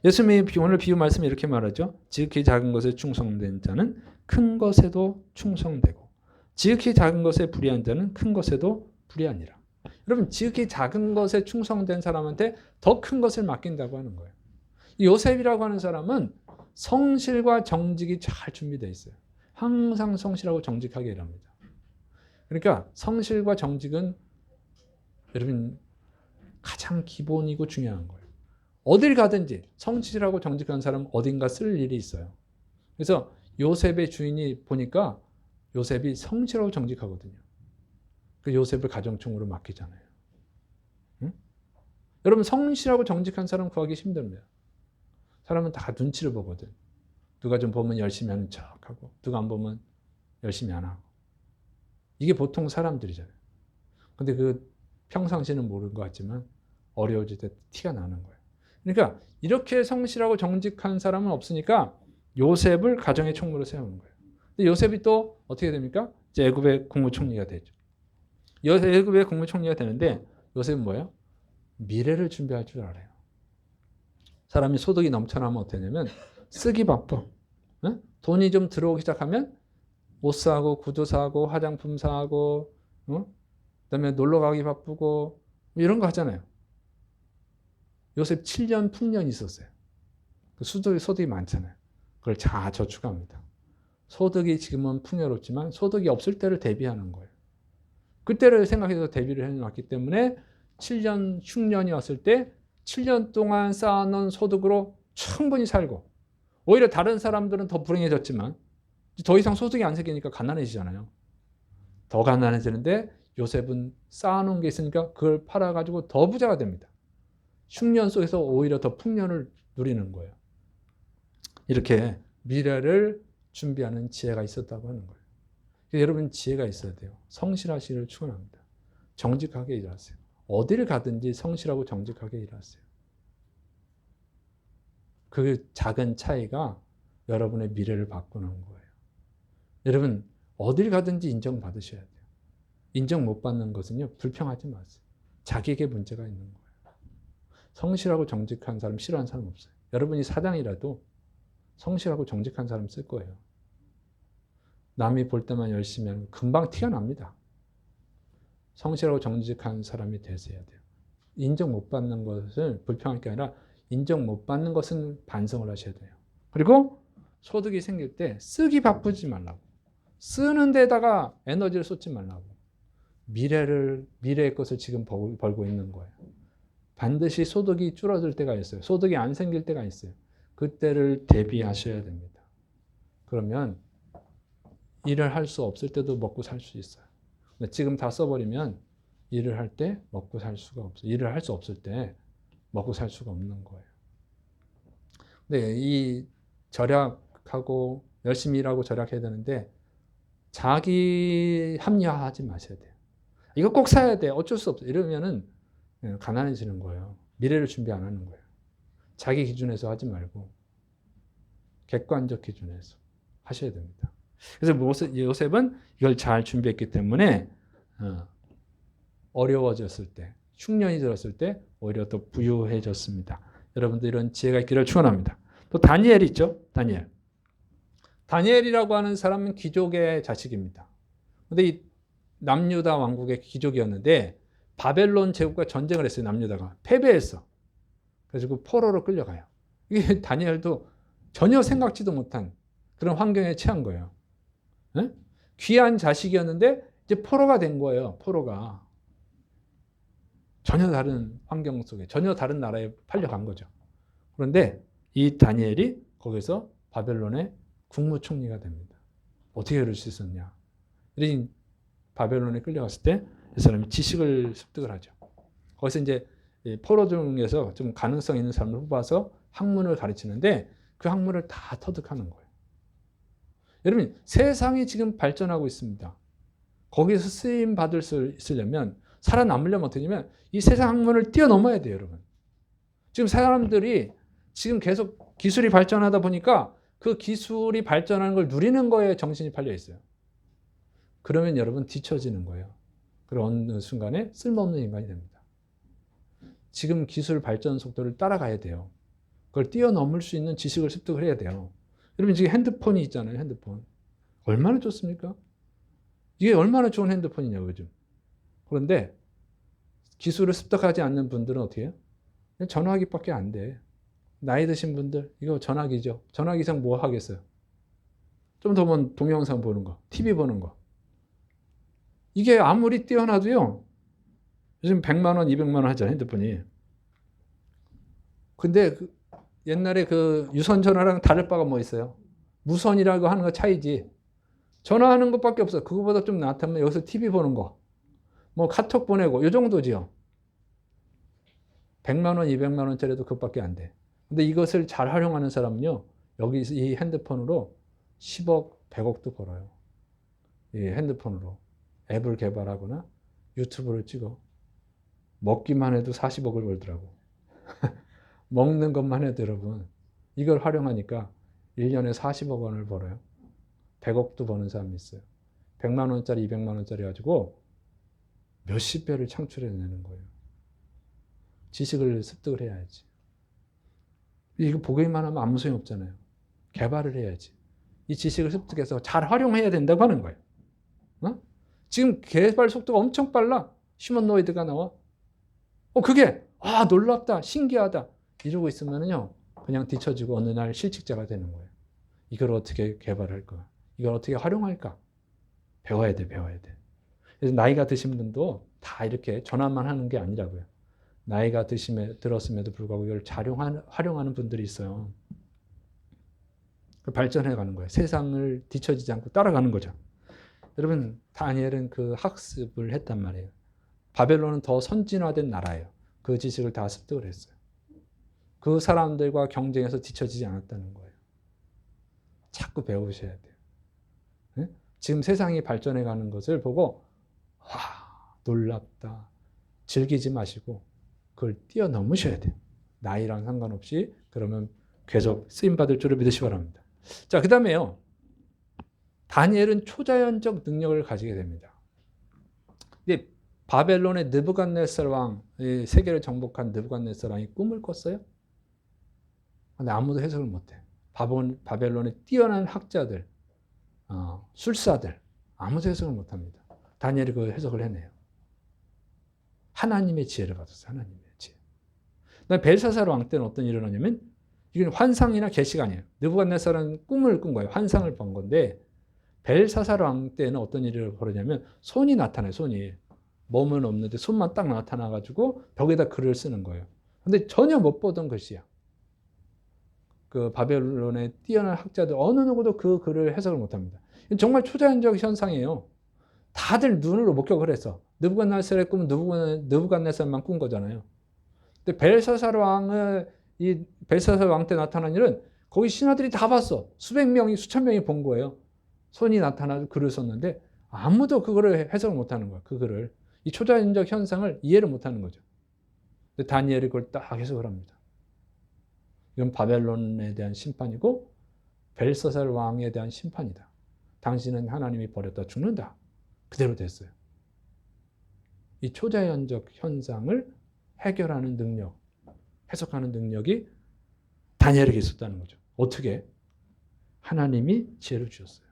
예수님이 오늘 비유 말씀에 이렇게 말하죠. 지극히 작은 것에 충성된 자는 큰 것에도 충성되고 지극히 작은 것에 불의한 자는 큰 것에도 불의하니라. 여러분 지극히 작은 것에 충성된 사람한테 더 큰 것을 맡긴다고 하는 거예요. 요셉이라고 하는 사람은 성실과 정직이 잘 준비되어 있어요. 항상 성실하고 정직하게 일합니다. 그러니까 성실과 정직은 여러분 가장 기본이고 중요한 거예요. 어딜 가든지 성실하고 정직한 사람은 어딘가 쓸 일이 있어요. 그래서 요셉의 주인이 보니까 요셉이 성실하고 정직하거든요. 그 요셉을 가정총무로 맡기잖아요. 응? 여러분 성실하고 정직한 사람 구하기 힘듭니다. 사람은 다 눈치를 보거든. 누가 좀 보면 열심히 하는 척하고 누가 안 보면 열심히 안 하고. 이게 보통 사람들이잖아요. 근데 그 평상시는 모르는 것 같지만 어려워질 때 티가 나는 거예요. 그러니까 이렇게 성실하고 정직한 사람은 없으니까 요셉을 가정의 총무로 세우는 거예요. 근데 요셉이 또 어떻게 됩니까? 이제 애굽의 국무총리가 되죠. 애굽의 국무총리가 되는데 요셉은 뭐예요? 미래를 준비할 줄 알아요. 사람이 소득이 넘쳐나면 어떻게 되냐면 쓰기 바빠. 응? 돈이 좀 들어오기 시작하면 옷 사고 구두 사고 화장품 사고 응? 그다음에 놀러 가기 바쁘고 이런 거 하잖아요. 요셉 7년 풍년이 있었어요. 소득이 많잖아요. 그걸 다 저축합니다. 소득이 지금은 풍요롭지만 소득이 없을 때를 대비하는 거예요. 그때를 생각해서 대비를 해놨기 때문에 7년 흉년이 왔을 때 7년 동안 쌓아놓은 소득으로 충분히 살고 오히려 다른 사람들은 더 불행해졌지만 더 이상 소득이 안 생기니까 가난해지잖아요. 더 가난해지는데 요셉은 쌓아놓은 게 있으니까 그걸 팔아가지고 더 부자가 됩니다. 흉년 속에서 오히려 더 풍년을 누리는 거예요. 이렇게 미래를 준비하는 지혜가 있었다고 하는 거예요. 여러분 지혜가 있어야 돼요. 성실하시기를 축원합니다. 정직하게 일하세요. 어디를 가든지 성실하고 정직하게 일하세요. 그 작은 차이가 여러분의 미래를 바꾸는 거예요. 여러분 어딜 가든지 인정받으셔야 돼요. 인정 못 받는 것은요. 불평하지 마세요. 자기에게 문제가 있는 거예요. 성실하고 정직한 사람 싫어하는 사람 없어요. 여러분이 사장이라도 성실하고 정직한 사람 쓸 거예요. 남이 볼 때만 열심히 하면 금방 티가 납니다. 성실하고 정직한 사람이 되셔야 돼요. 인정 못 받는 것을 불평할 게 아니라 인정 못 받는 것은 반성을 하셔야 돼요. 그리고 소득이 생길 때 쓰기 바쁘지 말라고. 쓰는 데다가 에너지를 쏟지 말라고. 미래의 것을 지금 벌고 있는 거예요. 반드시 소득이 줄어들 때가 있어요. 소득이 안 생길 때가 있어요. 그때를 대비하셔야 됩니다. 그러면 일을 할 수 없을 때도 먹고 살 수 있어요. 근데 지금 다 써버리면 일을 할 때 먹고 살 수가 없어요. 일을 할 수 없을 때 먹고 살 수가 없는 거예요. 근데 이 절약하고 열심히 일하고 절약해야 되는데 자기 합리화하지 마셔야 돼요. 이거 꼭 사야 돼. 어쩔 수 없어. 이러면은 가난해지는 거예요. 미래를 준비 안 하는 거예요. 자기 기준에서 하지 말고 객관적 기준에서 하셔야 됩니다. 그래서 요셉은 이걸 잘 준비했기 때문에 어려워졌을 때, 흉년이 들었을 때 오히려 더 부유해졌습니다. 여러분들 이런 지혜가 있기를 축원합니다. 또 다니엘 있죠? 다니엘이라고 하는 사람은 귀족의 자식입니다. 근데 이 남유다 왕국의 귀족이었는데 바벨론 제국과 전쟁을 했어요. 남유다가 패배했어. 그래서 포로로 끌려가요. 이게 다니엘도 전혀 생각지도 못한 그런 환경에 처한 거예요. 네? 귀한 자식이었는데 이제 포로가 된 거예요. 포로가 전혀 다른 환경 속에 전혀 다른 나라에 팔려간 거죠. 그런데 이 다니엘이 거기서 바벨론의 국무총리가 됩니다. 어떻게 그럴 수 있었냐? 그러니 바벨론에 끌려갔을 때 이 사람이 지식을 습득을 하죠. 거기서 이제 포로 중에서 좀 가능성 있는 사람을 뽑아서 학문을 가르치는데 그 학문을 다 터득하는 거예요. 여러분, 세상이 지금 발전하고 있습니다. 거기서 쓰임 받을 수 있으려면, 살아남으려면 어떻게 되냐면 이 세상 학문을 뛰어넘어야 돼요, 여러분. 지금 사람들이 지금 계속 기술이 발전하다 보니까 그 기술이 발전하는 걸 누리는 거에 정신이 팔려 있어요. 그러면 여러분 뒤처지는 거예요. 그리고 어느 순간에 쓸모없는 인간이 됩니다. 지금 기술 발전 속도를 따라가야 돼요. 그걸 뛰어넘을 수 있는 지식을 습득을 해야 돼요. 여러분 지금 핸드폰이 있잖아요. 핸드폰. 얼마나 좋습니까? 이게 얼마나 좋은 핸드폰이냐고 요즘. 그런데 기술을 습득하지 않는 분들은 어떻게 해요? 전화기밖에 안 돼. 나이 드신 분들 이거 전화기죠. 전화기 이상 뭐 하겠어요? 좀 더 보면 동영상 보는 거, TV 보는 거. 이게 아무리 뛰어나도요. 요즘 100만 원, 200만 원 하죠, 핸드폰이. 근데 옛날에 그 유선 전화랑 다를 바가 뭐 있어요? 무선이라고 하는 거 차이지. 전화하는 것밖에 없어. 그거보다 좀 낫다면 여기서 TV 보는 거. 뭐 카톡 보내고 이 정도지요. 100만 원, 200만 원짜리도 그것밖에 안 돼. 근데 이것을 잘 활용하는 사람은요. 여기 이 핸드폰으로 10억, 100억도 벌어요. 이 핸드폰으로. 앱을 개발하거나 유튜브를 찍어. 먹기만 해도 40억을 벌더라고. 먹는 것만 해도 여러분. 이걸 활용하니까 1년에 40억 원을 벌어요. 100억도 버는 사람이 있어요. 100만 원짜리, 200만 원짜리 가지고 몇십 배를 창출해내는 거예요. 지식을 습득을 해야지. 이거 보기만 하면 아무 소용 없잖아요. 개발을 해야지. 이 지식을 습득해서 잘 활용해야 된다고 하는 거예요. 어? 지금 개발 속도가 엄청 빨라. 휴머노이드가 나와. 그게 놀랍다, 신기하다 이러고 있으면요 그냥 뒤처지고 어느 날 실직자가 되는 거예요. 이걸 어떻게 개발할까? 이걸 어떻게 활용할까? 배워야 돼, 배워야 돼. 그래서 나이가 드신 분도 다 이렇게 전화만 하는 게 아니라고요. 나이가 들었음에도 불구하고 이걸 활용하는 분들이 있어요. 발전해 가는 거예요. 세상을 뒤처지지 않고 따라가는 거죠. 여러분, 다니엘은 그 학습을 했단 말이에요. 바벨론은 더 선진화된 나라예요. 그 지식을 다 습득을 했어요. 그 사람들과 경쟁해서 뒤처지지 않았다는 거예요. 자꾸 배우셔야 돼요. 네? 지금 세상이 발전해 가는 것을 보고 놀랍다. 즐기지 마시고 그걸 뛰어넘으셔야 돼요. 나이랑 상관없이. 그러면 계속 쓰임받을 줄을 믿으시기 바랍니다. 자, 그 다음에요. 다니엘은 초자연적 능력을 가지게 됩니다. 근데 바벨론의 느부갓네살 왕, 세계를 정복한 느부갓네살 왕이 꿈을 꿨어요? 근데 아무도 해석을 못해. 바벨론의 뛰어난 학자들, 술사들, 아무도 해석을 못합니다. 다니엘이 그 해석을 해내요. 하나님의 지혜를 받았어요. 하나님의 지혜. 벨사살 왕 때는 어떤 일이 일어나냐면 이건 환상이나 계시가 아니에요. 느부갓네살은 꿈을 꾼 거예요. 환상을 본 건데 벨사살 왕 때는 어떤 일이 벌어지냐면 손이 나타나요. 손이. 몸은 없는데 손만 딱 나타나가지고 벽에다 글을 쓰는 거예요. 근데 전혀 못 보던 글씨야. 그 바벨론의 뛰어난 학자들 어느 누구도 그 글을 해석을 못합니다. 정말 초자연적 현상이에요. 다들 눈으로 목격을 했어. 느부갓네살의 꿈은 느부갓네살만 꾼 거잖아요. 근데 벨사살 왕 때 나타난 일은 거기 신하들이 다 봤어. 수백 명이, 수천 명이 본 거예요. 손이 나타나서 글을 썼는데 아무도 그거를 해석을 못하는 거야. 그 글을. 이 초자연적 현상을 이해를 못하는 거죠. 근데 다니엘이 그걸 딱 해석을 합니다. 이건 바벨론에 대한 심판이고 벨사살 왕에 대한 심판이다. 당신은 하나님이 버렸다 죽는다. 그대로 됐어요. 이 초자연적 현상을 해결하는 능력, 해석하는 능력이 다니엘에게 있었다는 거죠. 어떻게? 하나님이 지혜를 주셨어요.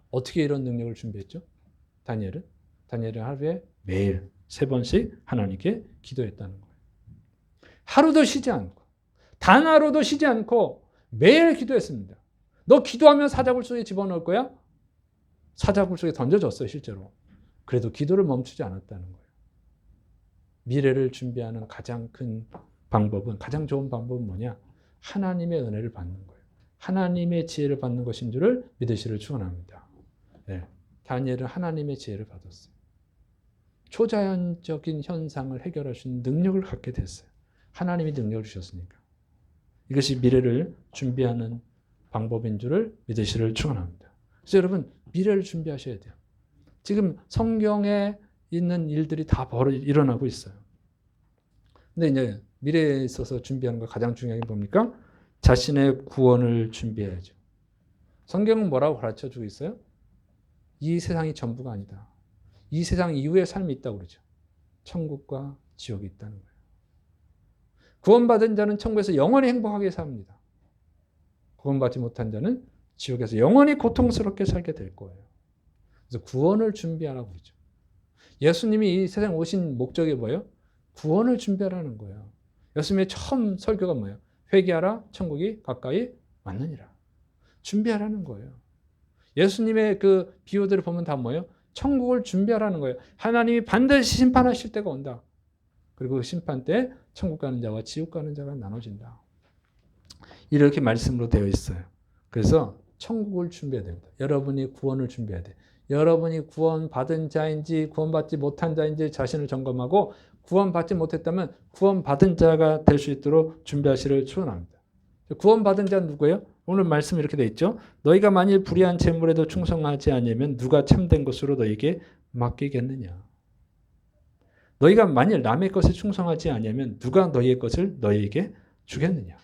어떻게 이런 능력을 준비했죠? 다니엘은 하루에 매일 3번씩 하나님께 기도했다는 거예요. 하루도 쉬지 않고, 단 하루도 쉬지 않고 매일 기도했습니다. 너 기도하면 사자굴 속에 집어넣을 거야? 사자굴 속에 던져졌어요, 실제로. 그래도 기도를 멈추지 않았다는 거예요. 미래를 준비하는 가장 좋은 방법은 뭐냐? 하나님의 은혜를 받는 거예요. 하나님의 지혜를 받는 것인 줄을 믿으시를 축원합니다. 네. 다니엘은 하나님의 지혜를 받았어요. 초자연적인 현상을 해결할 수 있는 능력을 갖게 됐어요. 하나님이 능력을 주셨으니까. 이것이 미래를 준비하는 방법인 줄을 믿으시를 축원합니다. 그래서 여러분 미래를 준비하셔야 돼요. 지금 성경에 있는 일들이 다 일어나고 있어요. 근데 이제 미래에 있어서 준비하는 거 가장 중요한 게 뭡니까? 자신의 구원을 준비해야죠. 성경은 뭐라고 가르쳐주고 있어요? 이 세상이 전부가 아니다. 이 세상 이후의 삶이 있다고 그러죠. 천국과 지옥이 있다는 거예요. 구원받은 자는 천국에서 영원히 행복하게 삽니다. 구원받지 못한 자는 지옥에서 영원히 고통스럽게 살게 될 거예요. 그래서 구원을 준비하라고 그러죠. 예수님이 이 세상 오신 목적이 뭐예요? 구원을 준비하라는 거예요. 예수님의 처음 설교가 뭐예요? 회개하라, 천국이 가까이 왔느니라. 준비하라는 거예요. 예수님의 그 비유들을 보면 다 뭐예요? 천국을 준비하라는 거예요. 하나님이 반드시 심판하실 때가 온다. 그리고 그 심판 때 천국 가는 자와 지옥 가는 자가 나눠진다. 이렇게 말씀으로 되어 있어요. 그래서 천국을 준비해야 됩니다. 여러분이 구원을 준비해야 돼요. 여러분이 구원받은 자인지 구원받지 못한 자인지 자신을 점검하고 구원받지 못했다면 구원받은 자가 될 수 있도록 준비하시를 축원합니다. 구원받은 자는 누구예요? 오늘 말씀 이렇게 되어 있죠. 너희가 만일 불의한 재물에도 충성하지 않으면 누가 참된 것으로 너희에게 맡기겠느냐. 너희가 만일 남의 것에 충성하지 않으면 누가 너희의 것을 너희에게 주겠느냐.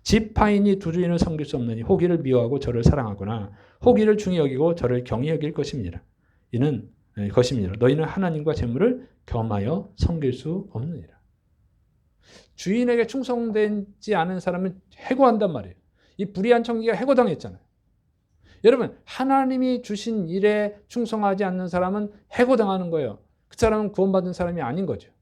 지파인이 두 주인을 섬길 수 없느니 호기를 미워하고 저를 사랑하거나 호기를 중히 여기고 저를 경히 여길 것입니다. 이는 것입니다. 너희는 하나님과 재물을 겸하여 섬길 수 없느니라. 주인에게 충성되지 않은 사람은 해고한단 말이에요. 이 불의한 청지기가 해고당했잖아요. 여러분 하나님이 주신 일에 충성하지 않는 사람은 해고당하는 거예요. 그 사람은 구원받은 사람이 아닌 거죠.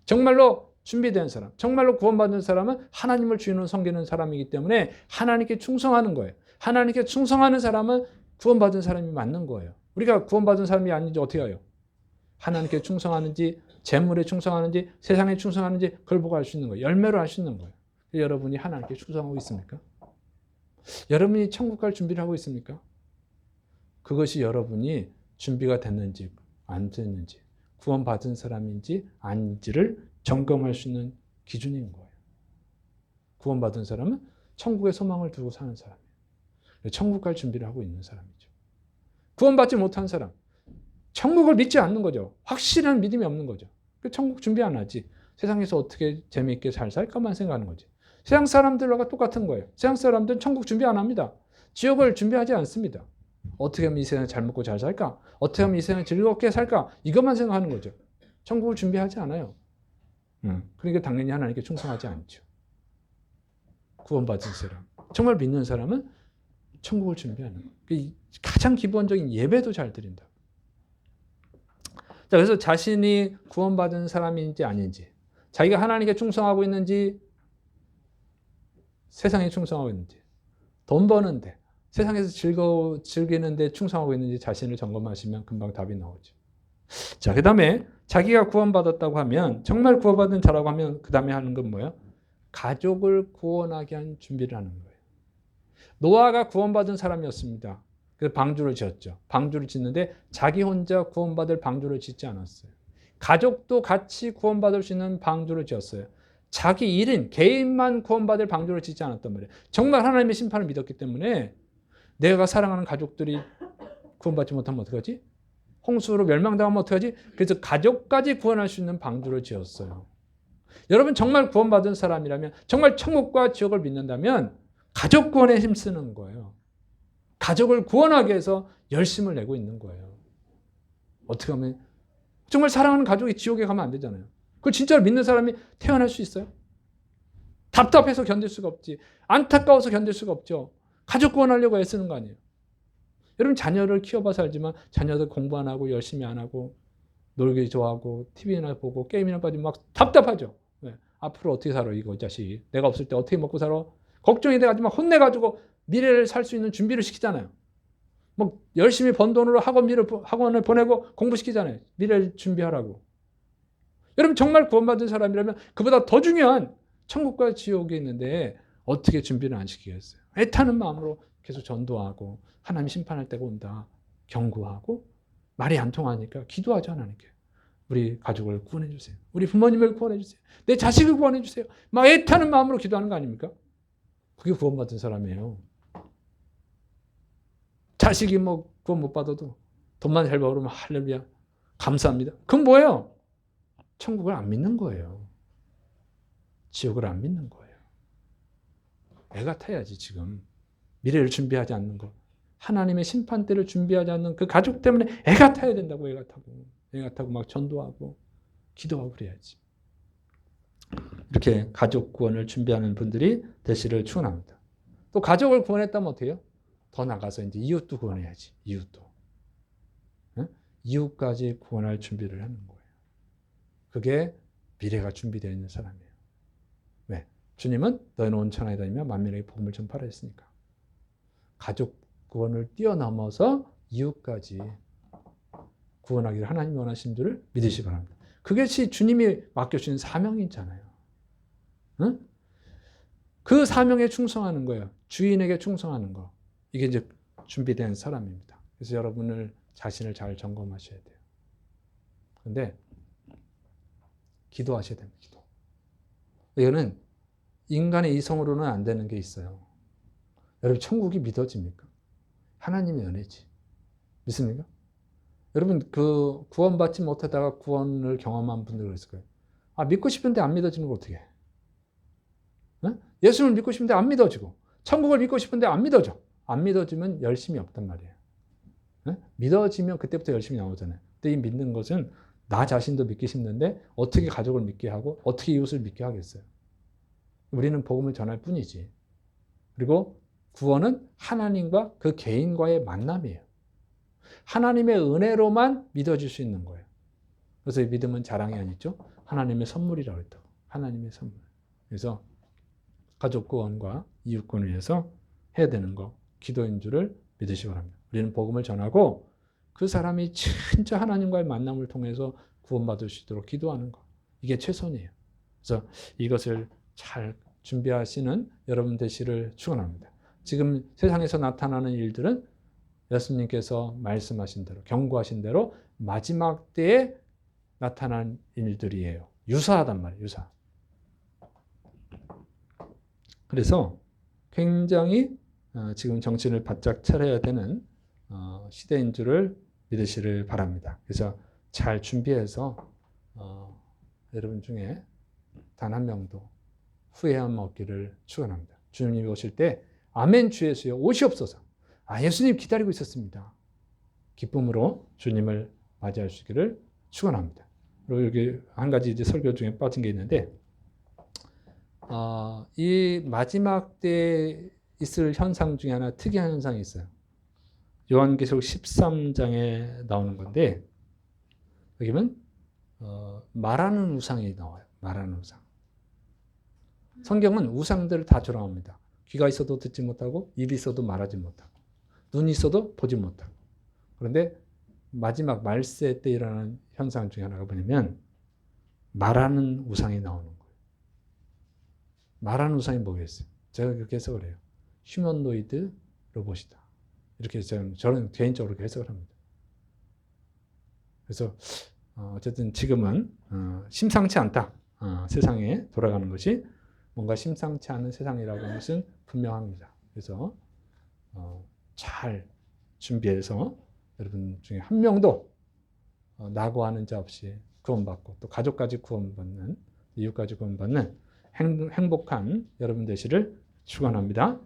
정말로 준비된 사람, 정말로 구원받은 사람은 하나님을 주인으로 섬기는 사람이기 때문에 하나님께 충성하는 거예요. 하나님께 충성하는 사람은 구원받은 사람이 맞는 거예요. 우리가 구원받은 사람이 아닌지 어떻게 해요? 하나님께 충성하는지 재물에 충성하는지 세상에 충성하는지 그걸 보고 알 수 있는 거예요. 열매로 알 수 있는 거예요. 여러분이 하나님께 충성하고 있습니까? 여러분이 천국 갈 준비를 하고 있습니까? 그것이 여러분이 준비가 됐는지 안 됐는지 구원받은 사람인지 아닌지를 점검할 수 있는 기준인 거예요. 구원받은 사람은 천국의 소망을 두고 사는 사람이에요. 천국 갈 준비를 하고 있는 사람이죠. 구원받지 못한 사람, 천국을 믿지 않는 거죠. 확실한 믿음이 없는 거죠. 천국 준비 안 하지. 세상에서 어떻게 재미있게 잘 살까만 생각하는 거지. 세상 사람들과 똑같은 거예요. 세상 사람들은 천국 준비 안 합니다. 지옥을 준비하지 않습니다. 어떻게 하면 이 세상에 잘 먹고 잘 살까? 어떻게 하면 이 세상에 즐겁게 살까? 이것만 생각하는 거죠. 천국을 준비하지 않아요. 그러니까 당연히 하나님께 충성하지 않죠. 구원받은 사람, 정말 믿는 사람은 천국을 준비하는 거예요. 가장 기본적인 예배도 잘 드린다. 자, 그래서 자신이 구원받은 사람인지 아닌지, 자기가 하나님께 충성하고 있는지, 세상에 충성하고 있는지, 돈 버는데, 세상에서 즐기는데 충성하고 있는지 자신을 점검하시면 금방 답이 나오죠. 자, 그 다음에 자기가 구원받았다고 하면, 정말 구원받은 자라고 하면 그 다음에 하는 건 뭐예요? 가족을 구원하게 한 준비를 하는 거예요. 노아가 구원받은 사람이었습니다. 그래서 방주를 지었죠. 방주를 짓는데 자기 혼자 구원받을 방주를 짓지 않았어요. 가족도 같이 구원받을 수 있는 방주를 지었어요. 자기 1인, 개인만 구원받을 방주를 짓지 않았단 말이에요. 정말 하나님의 심판을 믿었기 때문에 내가 사랑하는 가족들이 구원받지 못하면 어떡하지? 홍수로 멸망당하면 어떡하지? 그래서 가족까지 구원할 수 있는 방주를 지었어요. 여러분 정말 구원받은 사람이라면, 정말 천국과 지옥을 믿는다면 가족 구원에 힘쓰는 거예요. 가족을 구원하기 위해서 열심을 내고 있는 거예요. 어떻게 하면 정말 사랑하는 가족이 지옥에 가면 안 되잖아요. 그걸 진짜로 믿는 사람이 태어날 수 있어요? 답답해서 견딜 수가 없지. 안타까워서 견딜 수가 없죠. 가족 구원하려고 애쓰는 거 아니에요. 여러분 자녀를 키워봐서 알지만 자녀들 공부 안 하고 열심히 안 하고 놀기 좋아하고 TV나 보고 게임이나 빠지면 막 답답하죠. 네. 앞으로 어떻게 살아 이거 자식. 내가 없을 때 어떻게 먹고 살아. 걱정이 돼가지고 막 혼내가지고 미래를 살 수 있는 준비를 시키잖아요. 뭐 열심히 번 돈으로 학원을 보내고 공부시키잖아요. 미래를 준비하라고. 여러분 정말 구원받은 사람이라면 그보다 더 중요한 천국과 지옥이 있는데 어떻게 준비를 안 시키겠어요. 애타는 마음으로 계속 전도하고 하나님 심판할 때가 온다. 경고하고 말이 안 통하니까 기도하죠. 하나님께. 우리 가족을 구원해 주세요. 우리 부모님을 구원해 주세요. 내 자식을 구원해 주세요. 막 애타는 마음으로 기도하는 거 아닙니까? 그게 구원받은 사람이에요. 자식이 뭐 구원 못 받아도 돈만 잘 벌으면 할렐루야 감사합니다. 그건 뭐예요? 천국을 안 믿는 거예요. 지옥을 안 믿는 거예요. 애 같아야지 지금. 미래를 준비하지 않는 거. 하나님의 심판대를 준비하지 않는 그 가족 때문에 애 같아야 된다고. 애 같아고 막 전도하고 기도하고 그래야지. 이렇게 가족 구원을 준비하는 분들이 되시를 축원합니다. 또 가족을 구원했다면 어떻게 해요? 더 나가서 이제 이웃도 구원해야지. 이웃도. 응? 이웃까지 구원할 준비를 하는 거예요. 그게 미래가 준비되어 있는 사람이에요. 왜? 주님은 너희는 온 천하에 다니며 만민에게 복음을 전파하라 했으니까. 가족 구원을 뛰어넘어서 이웃까지 구원하기를 하나님이 원하신 줄을 믿으시기 바랍니다. 그것이 주님이 맡겨주신 사명이잖아요. 응? 그 사명에 충성하는 거예요. 주인에게 충성하는 거. 이게 이제 준비된 사람입니다. 그래서 여러분을 자신을 잘 점검하셔야 돼요. 그런데 기도하셔야 됩니다. 기도. 이거는 인간의 이성으로는 안 되는 게 있어요. 여러분 천국이 믿어집니까? 하나님의 은혜지. 믿습니까? 여러분 그 구원받지 못하다가 구원을 경험한 분들 있을 거예요. 아 믿고 싶은데 안 믿어지는 거 어떻게 해? 응? 예수를 믿고 싶은데 안 믿어지고 천국을 믿고 싶은데 안 믿어져. 안 믿어지면 열심이 없단 말이에요. 응? 믿어지면 그때부터 열심이 나오잖아요. 근데 이 믿는 것은 나 자신도 믿기 힘든데 어떻게 가족을 믿게 하고 어떻게 이웃을 믿게 하겠어요. 우리는 복음을 전할 뿐이지. 그리고 구원은 하나님과 그 개인과의 만남이에요. 하나님의 은혜로만 믿어질 수 있는 거예요. 그래서 이 믿음은 자랑이 아니죠. 하나님의 선물이라고 했다고. 하나님의 선물. 그래서 가족 구원과 이웃 구원을 위해서 해야 되는 거 기도인 줄을 믿으시기 바랍니다. 우리는 복음을 전하고 그 사람이 진짜 하나님과의 만남을 통해서 구원받을 수 있도록 기도하는 거. 이게 최선이에요. 그래서 이것을 잘 준비하시는 여러분 되시를 축원합니다. 지금 세상에서 나타나는 일들은 예수님께서 말씀하신 대로 경고하신 대로 마지막 때에 나타난 일들이에요. 유사하단 말이에요. 유사. 그래서 굉장히 지금 정신을 바짝 차려야 되는 시대인 줄을 믿으시를 바랍니다. 그래서 잘 준비해서 여러분 중에 단 한 명도 후회함 없기를 축원합니다. 주님이 오실 때 아멘 주 예수여 오시옵소서. 예수님 기다리고 있었습니다. 기쁨으로 주님을 맞이할 수 있기를 축원합니다. 그리고 여기 한 가지 이제 설교 중에 빠진 게 있는데 이 마지막 때 있을 현상 중에 하나 특이한 현상이 있어요. 요한계시록 13장에 나오는 건데 여기 보면 말하는 우상이 나와요. 말하는 우상. 성경은 우상들을 다 조롱합니다. 귀가 있어도 듣지 못하고 입이 있어도 말하지 못하고 눈이 있어도 보지 못하고. 그런데 마지막 말세 때 일어나는 현상 중에 하나가 뭐냐면 말하는 우상이 나오는 거예요. 말하는 우상이 뭐겠어요? 제가 그렇게 해석을 해요. 휴머노이드 로봇이다. 이렇게 저는 개인적으로 해석을 합니다. 그래서 어쨌든 지금은 심상치 않다. 세상에 돌아가는 것이 뭔가 심상치 않은 세상이라고 하는 것은 분명합니다. 그래서 잘 준비해서 여러분 중에 한 명도 낙오하는 자 없이 구원받고 또 가족까지 구원받는 이웃까지 구원받는 행복한 여러분 되시를 축원합니다.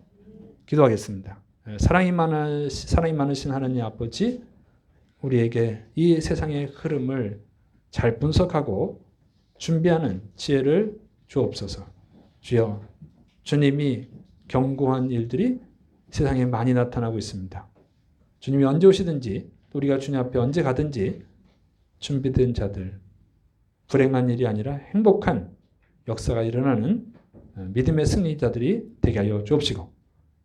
기도하겠습니다. 사랑이 많으신 하나님 아버지, 우리에게 이 세상의 흐름을 잘 분석하고 준비하는 지혜를 주옵소서. 주여, 주님이 경고한 일들이 세상에 많이 나타나고 있습니다. 주님이 언제 오시든지 우리가 주님 앞에 언제 가든지 준비된 자들, 불행한 일이 아니라 행복한 역사가 일어나는 믿음의 승리자들이 되게 하여 주옵시고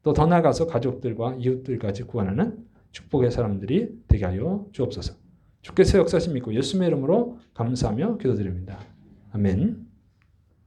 또 더 나아가서 가족들과 이웃들까지 구원하는 축복의 사람들이 되게 하여 주옵소서. 주께서 역사하심 믿고 예수님의 이름으로 감사하며 기도드립니다. 아멘.